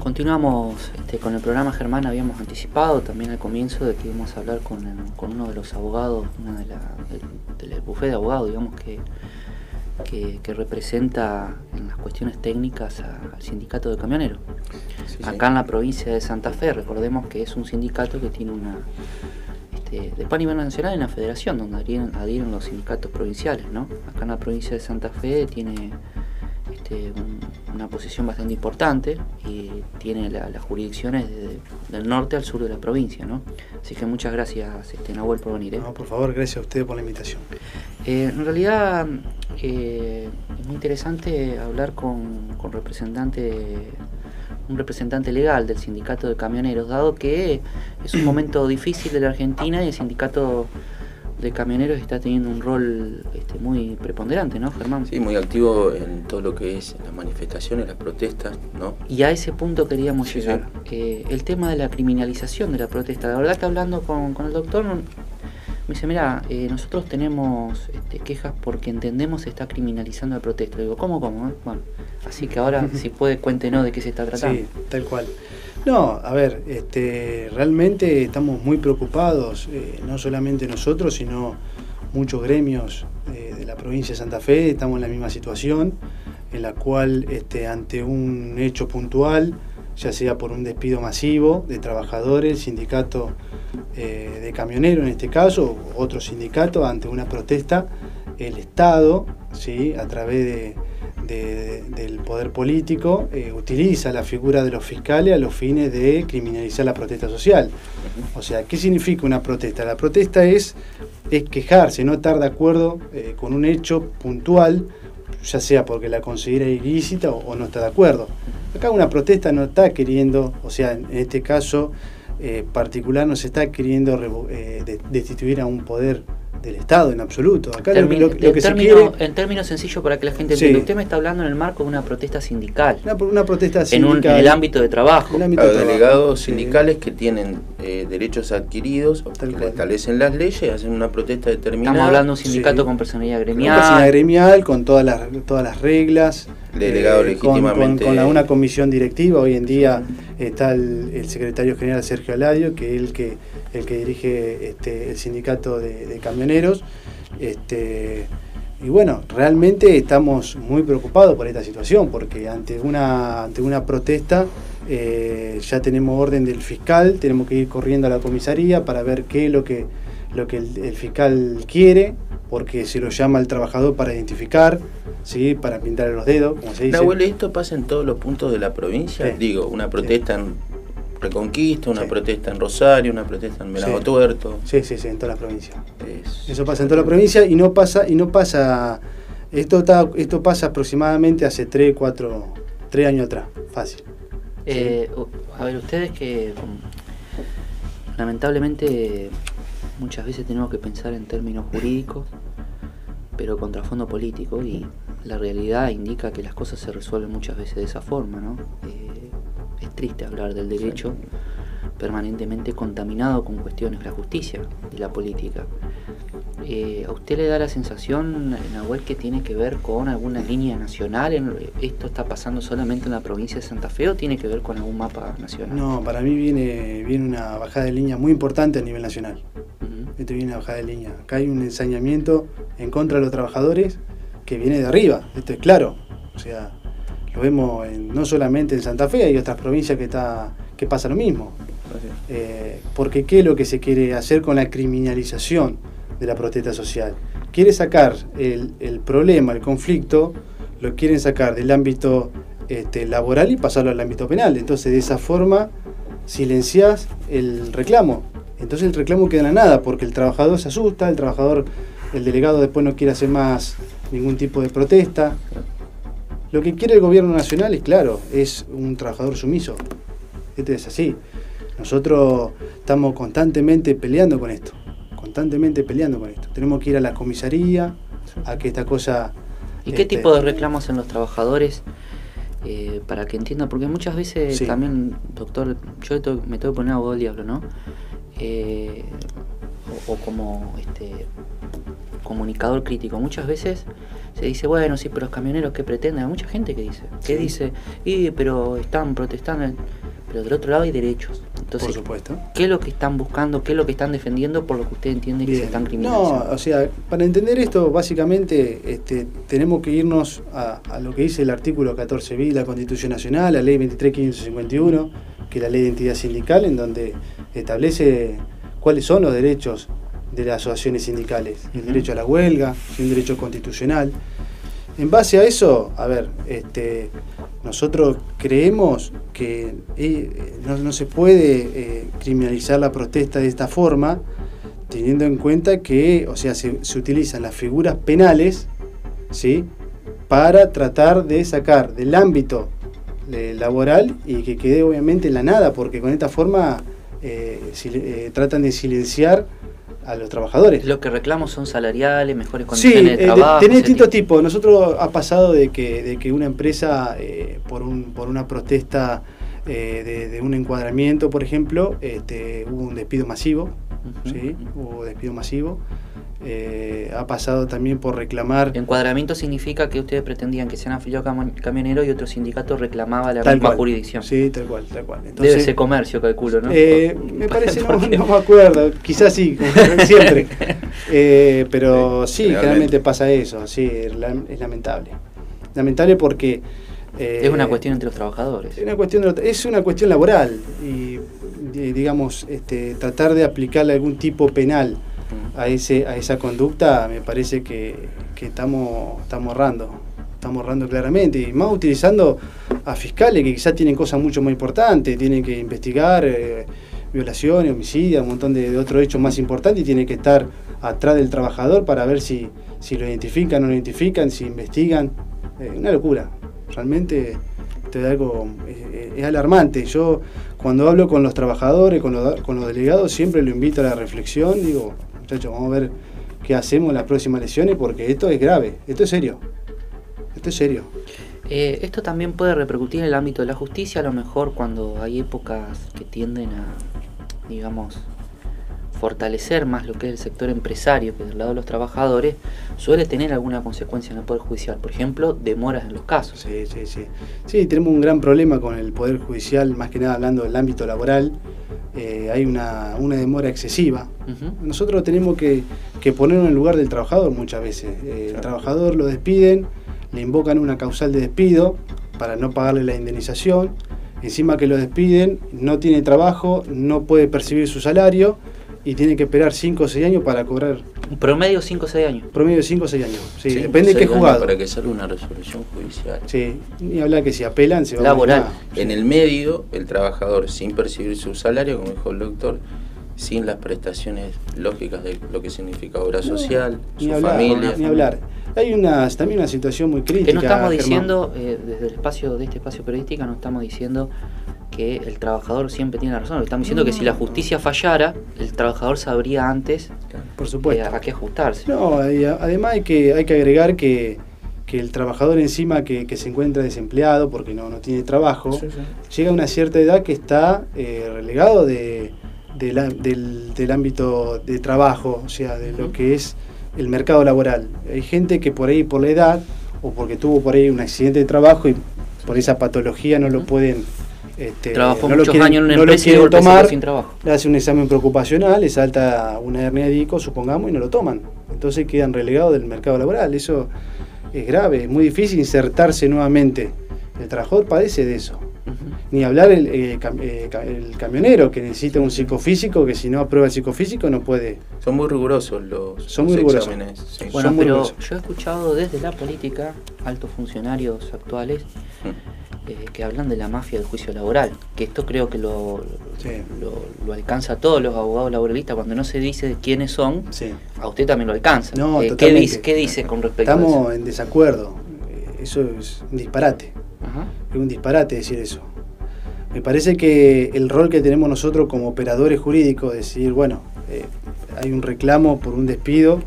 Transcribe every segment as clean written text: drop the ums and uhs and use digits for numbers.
Continuamos con el programa. Germán, habíamos anticipado también al comienzo de que íbamos a hablar con uno de los abogados, del bufete de abogados, digamos, que representa en las cuestiones técnicas al sindicato de camioneros. Sí, acá en la provincia de Santa Fe, recordemos que es un sindicato que tiene después a nivel nacional, en la federación, donde adhieren los sindicatos provinciales, ¿no? Acá en la provincia de Santa Fe tiene una posición bastante importante y tiene las jurisdicciones del norte al sur de la provincia, ¿no? Así que muchas gracias, Nahuel, por venir. No, por favor, gracias a usted por la invitación. En realidad es muy interesante hablar con un representante legal del sindicato de camioneros, dado que es un momento difícil de la Argentina y el sindicato de camioneros está teniendo un rol muy preponderante, ¿no, Germán? Sí, muy activo en todo lo que es las manifestaciones, las protestas, ¿no? Y a ese punto queríamos llegar. Sí. El tema de la criminalización de la protesta. La verdad que hablando con el doctor, me dice, mira, nosotros tenemos quejas porque entendemos se está criminalizando la protesta. Le digo, ¿cómo? Bueno, así que ahora, si puede, cuéntenos de qué se está tratando. Sí, tal cual. No, a ver, realmente estamos muy preocupados, no solamente nosotros, sino muchos gremios de la provincia de Santa Fe. Estamos en la misma situación, en la cual ante un hecho puntual, ya sea por un despido masivo de trabajadores, el sindicato de camioneros en este caso, otro sindicato, ante una protesta, el Estado, ¿sí?, a través del poder político, utiliza la figura de los fiscales a los fines de criminalizar la protesta social. O sea, ¿qué significa una protesta? La protesta es quejarse, no estar de acuerdo con un hecho puntual, ya sea porque la considera ilícita o no está de acuerdo. Acá una protesta no está queriendo, o sea, en este caso particular, no se está queriendo destituir a un poder del Estado en absoluto. Acá lo que se quiere... En términos sencillos para que la gente entienda, usted me está hablando en el marco de una protesta sindical. Una protesta sindical. En el ámbito de trabajo. Delegados sindicales que tienen derechos adquiridos, que le establecen las leyes, hacen una protesta determinada. Estamos hablando de un sindicato con personalidad gremial. Con personalidad gremial, con todas las reglas. Delegado legítimamente. Con una comisión directiva. Hoy en día está el secretario general Sergio Aladio, que es el que dirige el sindicato de camioneros. Y bueno, realmente estamos muy preocupados por esta situación, porque ante una protesta ya tenemos orden del fiscal, tenemos que ir corriendo a la comisaría para ver qué es lo que el fiscal quiere, porque se lo llama al trabajador para identificar, ¿sí?, para pintarle los dedos, como se dice. Nahuel, ¿esto pasa en todos los puntos de la provincia? Sí. Digo, una protesta en Reconquista, una protesta en Rosario, una protesta en Venado Tuerto. Sí, en toda la provincia. Eso pasa en toda la provincia y no pasa. Esto pasa aproximadamente hace 3 años atrás, fácil. A ver, ustedes que lamentablemente muchas veces tenemos que pensar en términos jurídicos, pero con trasfondo político, y la realidad indica que las cosas se resuelven muchas veces de esa forma, ¿no? Es triste hablar del derecho permanentemente contaminado con cuestiones de la justicia y la política. ¿A usted le da la sensación, Nahuel, que tiene que ver con alguna línea nacional? ¿Esto está pasando solamente en la provincia de Santa Fe o tiene que ver con algún mapa nacional? No, para mí viene una bajada de línea muy importante a nivel nacional. Esto viene una bajada de línea. Acá hay un ensañamiento en contra de los trabajadores que viene de arriba, esto es claro. O sea, lo vemos no solamente en Santa Fe, hay otras provincias que pasa lo mismo. Porque ¿qué es lo que se quiere hacer con la criminalización de la protesta social? Quiere sacar el problema, el conflicto, lo quieren sacar del ámbito laboral y pasarlo al ámbito penal. Entonces, de esa forma, silenciás el reclamo. Entonces el reclamo queda en la nada, porque el trabajador se asusta, el delegado después no quiere hacer más ningún tipo de protesta. Lo que quiere el gobierno nacional es, claro, es un trabajador sumiso. Esto es así. Nosotros estamos constantemente peleando con esto. Tenemos que ir a la comisaría, a que esta cosa... ¿Y qué tipo de reclamos hacen los trabajadores? Para que entiendan, porque muchas veces también, doctor, yo me tengo que poner abogado del diablo, ¿no? O como comunicador crítico. Muchas veces se dice, bueno, sí, pero los camioneros, ¿qué pretenden? Hay mucha gente que dice, pero están protestando, pero del otro lado hay derechos. Entonces, por supuesto. ¿Qué es lo que están buscando, qué es lo que están defendiendo por lo que usted entiende que se están criminalizando? No, o sea, para entender esto, básicamente tenemos que irnos a lo que dice el artículo 14 bis de la Constitución Nacional, la ley 23.551, que es la ley de identidad sindical, en donde establece cuáles son los derechos de las asociaciones sindicales. El derecho a la huelga, es un derecho constitucional. En base a eso, a ver, nosotros creemos que no se puede criminalizar la protesta de esta forma, teniendo en cuenta que, o sea, se utilizan las figuras penales, ¿sí?, para tratar de sacar del ámbito laboral y que quede obviamente en la nada, porque con esta forma tratan de silenciar a los trabajadores. Lo que reclamos son salariales, mejores condiciones de trabajo. Tiene distintos tipos. Nosotros ha pasado de que una empresa, por una protesta de un encuadramiento, por ejemplo, hubo un despido masivo. ¿Sí? Hubo despido masivo. Ha pasado también por reclamar... Encuadramiento significa que ustedes pretendían que sean afiliados camioneros y otro sindicato reclamaba la misma jurisdicción. Sí, tal cual. Entonces, debe ser comercio, calculo, ¿no? Me parece, no me acuerdo, quizás sí, como siempre. Pero sí, generalmente pasa eso, sí, es lamentable. Lamentable porque... es una cuestión entre los trabajadores. Es una cuestión laboral y, digamos, tratar de aplicarle algún tipo penal a esa conducta, me parece que estamos errando claramente, y más utilizando a fiscales que quizás tienen cosas mucho más importantes, tienen que investigar violaciones, homicidios, un montón de otros hechos más importantes, y tienen que estar atrás del trabajador para ver si lo identifican o no lo identifican, si investigan. Una locura, realmente es alarmante. Yo, cuando hablo con los trabajadores, con los delegados, siempre lo invito a la reflexión. Digo, muchachos, vamos a ver qué hacemos en las próximas elecciones, porque esto es grave, esto es serio. Esto también puede repercutir en el ámbito de la justicia, a lo mejor cuando hay épocas que tienden a, digamos, fortalecer más lo que es el sector empresario que del lado de los trabajadores, suele tener alguna consecuencia en el Poder Judicial. Por ejemplo, demoras en los casos. Sí, tenemos un gran problema con el Poder Judicial, más que nada hablando del ámbito laboral. Hay una demora excesiva. Nosotros tenemos que ponernos en el lugar del trabajador muchas veces. El trabajador lo despiden, le invocan una causal de despido para no pagarle la indemnización. Encima que lo despiden, no tiene trabajo, no puede percibir su salario y tiene que esperar 5 o 6 años para cobrar. Un promedio 5 o 6 años. Promedio 5 o 6 años. Sí, depende de qué juzgado. Para que salga una resolución judicial. Sí, ni hablar que si apelan se va laboral. a En el medio, el trabajador sin percibir su salario, como dijo el doctor, sin las prestaciones lógicas de lo que significa obra social, su familia. Ni hablar. Hay también una situación muy crítica. Que no estamos diciendo, desde el espacio de este espacio periodístico, no estamos diciendo que el trabajador siempre tiene la razón. Estamos diciendo que si la justicia fallara, el trabajador sabría antes, por supuesto, a qué ajustarse. No, además hay que agregar que el trabajador encima que se encuentra desempleado porque no tiene trabajo, llega a una cierta edad que está relegado del ámbito de trabajo, o sea, de lo que es el mercado laboral. Hay gente que por ahí, por la edad, o porque tuvo por ahí un accidente de trabajo y por esa patología no lo pueden... Trabajó muchos años en una empresa y quieren tomar, sin trabajo. Le hace un examen preocupacional, le salta una hernia de disco, supongamos, y no lo toman. Entonces quedan relegados del mercado laboral. Eso es grave, es muy difícil insertarse nuevamente. El trabajador padece de eso. Ni hablar el camionero que necesita un psicofísico, que si no aprueba el psicofísico no puede. Son muy rigurosos los exámenes. Sí. Bueno, pero yo he escuchado desde la política altos funcionarios actuales que hablan de la mafia del juicio laboral, que esto creo que lo alcanza a todos los abogados laboralistas. Cuando no se dice quiénes son, a usted también lo alcanza. No, ¿Qué dice con respecto a eso? Estamos en desacuerdo. Eso es un disparate. Es un disparate decir eso. Me parece que el rol que tenemos nosotros como operadores jurídicos, decir, bueno, hay un reclamo por un despido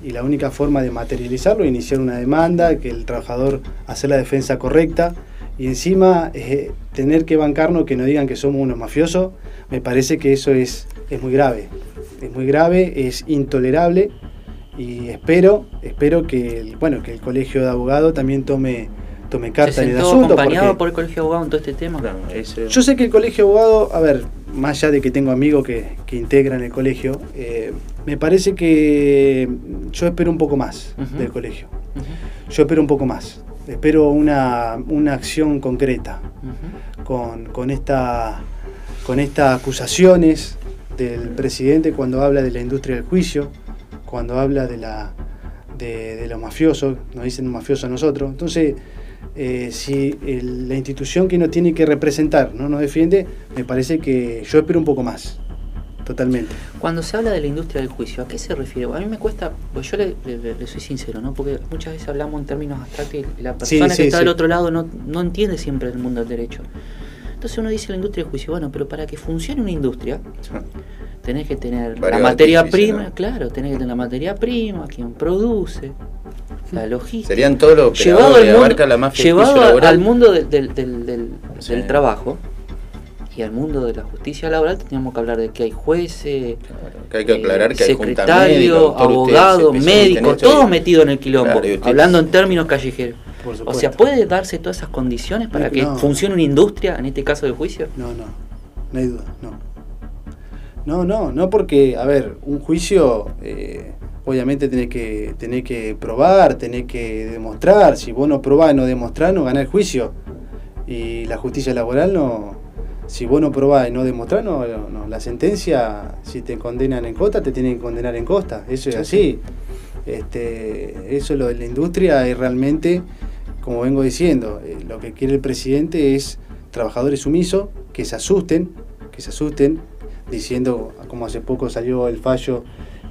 y la única forma de materializarlo es iniciar una demanda, que el trabajador hacer la defensa correcta y encima tener que bancarnos que nos digan que somos unos mafiosos. Me parece que eso es muy grave. Es muy grave, es intolerable y espero que el Colegio de Abogados también tome carta en el asunto. ¿Acompañado por el Colegio de Abogados en todo este tema? Claro, yo sé que el Colegio de Abogados, a ver, más allá de que tengo amigos que integran el colegio, me parece que yo espero un poco más del colegio. Yo espero un poco más. Espero una acción concreta con estas acusaciones del presidente cuando habla de la industria del juicio, cuando habla de los mafiosos, nos dicen mafiosos a nosotros. Entonces, si la institución que nos tiene que representar no nos defiende, me parece que yo espero un poco más, totalmente. Cuando se habla de la industria del juicio, ¿a qué se refiere? A mí me cuesta, pues yo le soy sincero, ¿no? Porque muchas veces hablamos en términos abstractos y la persona que está del otro lado no entiende siempre el mundo del derecho. Entonces uno dice la industria del juicio, bueno, pero para que funcione una industria, tenés que tener la materia prima, ¿no? Claro, tenés que tener la materia prima, quien produce, la logística. Serían todos los operadores que abarca la mafia. Llevado al mundo del trabajo y al mundo de la justicia laboral, teníamos que hablar de que hay jueces, que hay que aclarar que hay secretario, abogado, médico, todos metidos en el quilombo, hablando en términos callejeros. O sea, ¿puede darse todas esas condiciones para que funcione una industria, en este caso de juicio? No hay duda, no, porque, a ver, un juicio, obviamente tenés que probar, tenés que demostrar. Si vos no probás y no demostrás, no ganás el juicio. Y la justicia laboral si vos no probás y no demostrás, la sentencia, si te condenan en costa, te tienen que condenar en costa. Eso es así. Eso lo de la industria es realmente, como vengo diciendo, lo que quiere el presidente es trabajadores sumisos que se asusten, diciendo, como hace poco salió el fallo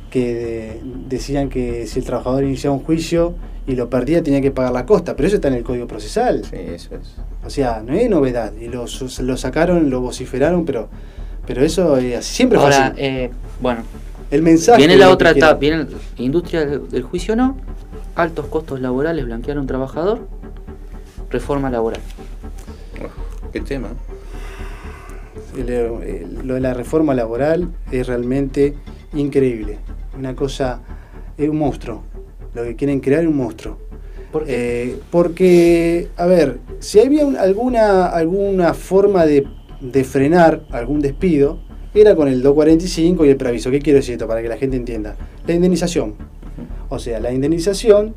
que decían que si el trabajador iniciaba un juicio y lo perdía tenía que pagar la costa, pero eso está en el Código Procesal. Sí, eso es. O sea, no es novedad, y lo sacaron, lo vociferaron, pero eso siempre fue así. Bueno, el mensaje viene la otra etapa, viene la industria del juicio, no, altos costos laborales, blanquear a un trabajador, reforma laboral. ¿Qué tema? Lo de la reforma laboral es realmente increíble. Una cosa, es un monstruo. Lo que quieren crear es un monstruo. ¿Por qué? Porque, a ver, si había alguna forma de frenar algún despido, era con el 245 y el preaviso. ¿Qué quiero decir esto para que la gente entienda? La indemnización. O sea, la indemnización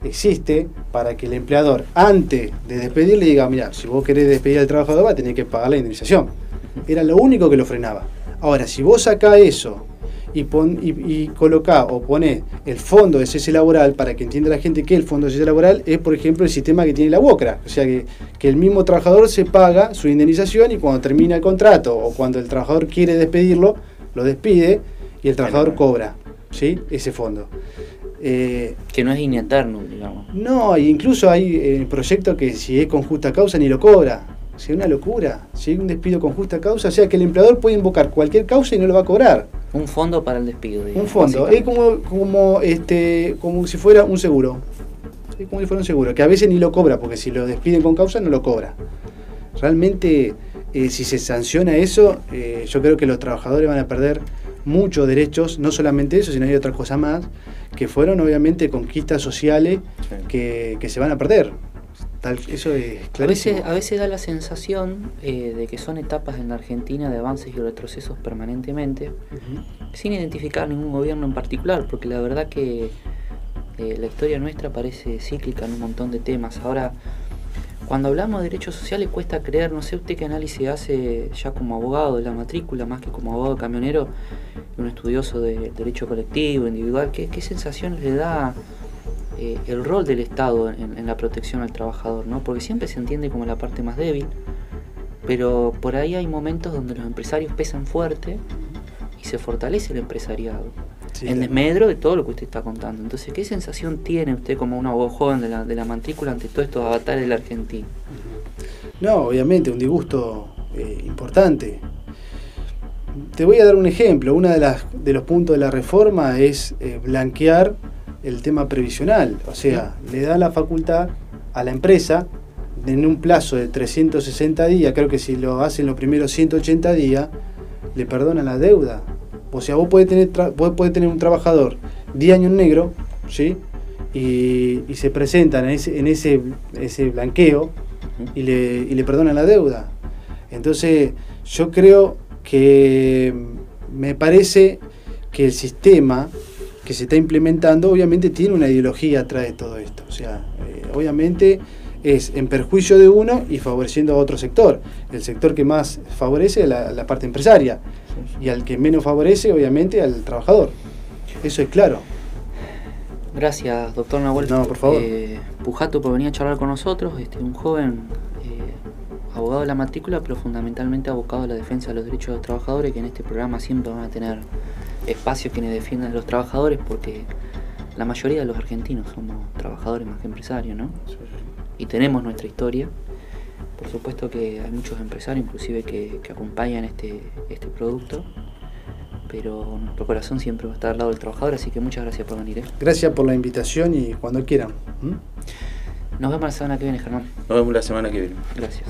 existe para que el empleador, antes de despedirle, diga, mira, si vos querés despedir al trabajador, va a tener que pagar la indemnización. Era lo único que lo frenaba. Ahora, si vos sacás eso y colocás o ponés el fondo de cese laboral, para que entienda la gente que el fondo de cese laboral es, por ejemplo, el sistema que tiene la UOCRA. O sea, que el mismo trabajador se paga su indemnización y cuando termina el contrato o cuando el trabajador quiere despedirlo, lo despide y el trabajador cobra, ¿sí? Ese fondo. Que no es ineterno, digamos. No, incluso hay proyectos que si es con justa causa ni lo cobra. O sea, es una locura. Si hay un despido con justa causa, o sea que el empleador puede invocar cualquier causa y no lo va a cobrar. Un fondo para el despido, digamos. Un fondo, es como si fuera un seguro. Es como si fuera un seguro, que a veces ni lo cobra, porque si lo despiden con causa no lo cobra. Realmente, si se sanciona eso, yo creo que los trabajadores van a perder muchos derechos, no solamente eso, sino hay otra cosa más, que fueron obviamente conquistas sociales que se van a perder. Eso es clarísimo. A veces da la sensación de que son etapas en la Argentina de avances y retrocesos permanentemente, sin identificar ningún gobierno en particular, porque la verdad que la historia nuestra parece cíclica en un montón de temas. Ahora, cuando hablamos de derechos sociales cuesta creer, no sé usted qué análisis hace ya como abogado de la matrícula, más que como abogado camionero, un estudioso de derecho colectivo, individual, ¿qué sensaciones le da el rol del Estado en la protección al trabajador, ¿no? Porque siempre se entiende como la parte más débil, pero por ahí hay momentos donde los empresarios pesan fuerte y se fortalece el empresariado, en desmedro de todo lo que usted está contando. Entonces, ¿qué sensación tiene usted como un abogado joven de la matrícula ante todos estos avatares de la Argentina? No, obviamente, un disgusto importante. Te voy a dar un ejemplo. Uno de los puntos de la reforma es blanquear el tema previsional, o sea, le da la facultad a la empresa en un plazo de 360 días, creo que si lo hacen los primeros 180 días, le perdonan la deuda. O sea, vos podés tener un trabajador 10 años en negro, ¿sí? Y se presentan en ese blanqueo y le perdonan la deuda. Entonces, yo creo que me parece que el sistema que se está implementando obviamente tiene una ideología atrás de todo esto. O sea, obviamente es en perjuicio de uno y favoreciendo a otro sector. El sector que más favorece es la parte empresaria, y al que menos favorece obviamente al trabajador. Eso es claro. Gracias, doctor Nahuel. No, por favor. Pujato por venir a charlar con nosotros, un joven abogado de la matrícula, pero fundamentalmente abocado a la defensa de los derechos de los trabajadores, que en este programa siempre van a tener espacios quienes defiendan a los trabajadores, porque la mayoría de los argentinos somos trabajadores más que empresarios, ¿no? Y tenemos nuestra historia. Por supuesto que hay muchos empresarios inclusive que acompañan este producto, pero nuestro corazón siempre va a estar al lado del trabajador, así que muchas gracias por venir. Gracias por la invitación y cuando quieran. Nos vemos la semana que viene, Germán. Nos vemos la semana que viene. Gracias.